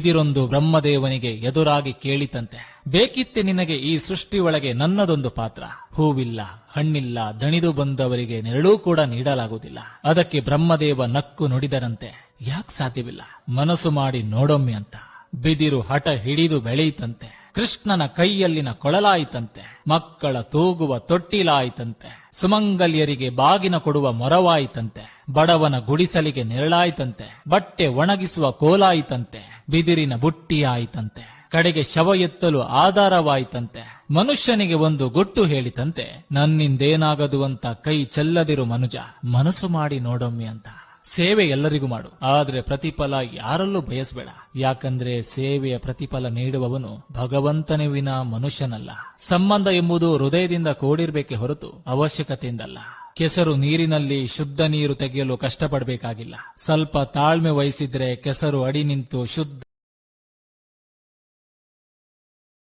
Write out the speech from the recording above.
ಬಿದಿರೊಂದು ಬ್ರಹ್ಮದೇವನಿಗೆ ಎದುರಾಗಿ ಕೇಳಿತಂತೆ, ಬೇಕಿತ್ತೆ ನಿನಗೆ ಈ ಸೃಷ್ಟಿ ಒಳಗೆ ನನ್ನದೊಂದು ಪಾತ್ರ. ಹೂವಿಲ್ಲ, ಹಣ್ಣಿಲ್ಲ, ದಣಿದು ಬಂದವರಿಗೆ ನೆರಳೂ ಕೂಡ ನೀಡಲಾಗುವುದಿಲ್ಲ. ಅದಕ್ಕೆ ಬ್ರಹ್ಮದೇವ ನಕ್ಕು ನುಡಿದರಂತೆ, ಯಾಕೆ ಸಾಧ್ಯವಿಲ್ಲ, ಮನಸ್ಸು ಮಾಡಿ ನೋಡೊಮ್ಮೆ ಅಂತ. ಬಿದಿರು ಹಠ ಹಿಡಿದು ಬೆಳೆಯಿತಂತೆ. ಕೃಷ್ಣನ ಕೈಯಲ್ಲಿನ ಕೊಳಲಾಯಿತಂತೆ. ಮಕ್ಕಳ ತೂಗುವ ತೊಟ್ಟಿಲಾಯಿತಂತೆ. ಸುಮಂಗಲ್ಯರಿಗೆ ಬಾಗಿನ ಕೊಡುವ ಮೊರವಾಯಿತಂತೆ. ಬಡವನ ಗುಡಿಸಲಿಗೆ ನೆರಳಾಯಿತಂತೆ. ಬಟ್ಟೆ ಒಣಗಿಸುವ ಕೋಲಾಯಿತಂತೆ. ಬಿದಿರಿನ ಬುಟ್ಟಿಯಾಯಿತಂತೆ. ಕಡೆಗೆ ಶವ ಎತ್ತಲು ಆಧಾರವಾಯಿತಂತೆ. ಮನುಷ್ಯನಿಗೆ ಒಂದು ಗುಟ್ಟು ಹೇಳಿತಂತೆ, ನನ್ನಿಂದೇನಾಗದು ಅಂತ ಕೈ ಚೆಲ್ಲದಿರು ಮನುಜ, ಮನಸ್ಸು ಮಾಡಿ ನೋಡೊಮ್ಮೆ ಅಂತ. ಸೇವೆ ಎಲ್ಲರಿಗೂ ಮಾಡು, ಆದ್ರೆ ಪ್ರತಿಫಲ ಯಾರಲ್ಲೂ ಬಯಸಬೇಡ. ಯಾಕಂದ್ರೆ ಸೇವೆಯ ಪ್ರತಿಫಲ ನೀಡುವವನು ಭಗವಂತನೇ ವಿನ ಮನುಷ್ಯನಲ್ಲ. ಸಂಬಂಧ ಎಂಬುದು ಹೃದಯದಿಂದ ಕೂಡಿರ್ಬೇಕೆ ಹೊರತು ಅವಶ್ಯಕತೆಯಿಂದಲ್ಲ. ಕೆಸರು ನೀರಿನಲ್ಲಿ ಶುದ್ಧ ನೀರು ತೆಗೆಯಲು ಕಷ್ಟಪಡಬೇಕಾಗಿಲ್ಲ. ಸ್ವಲ್ಪ ತಾಳ್ಮೆ ವಹಿಸಿದ್ರೆ ಕೆಸರು ಅಡಿ ನಿಂತು ಶುದ್ಧ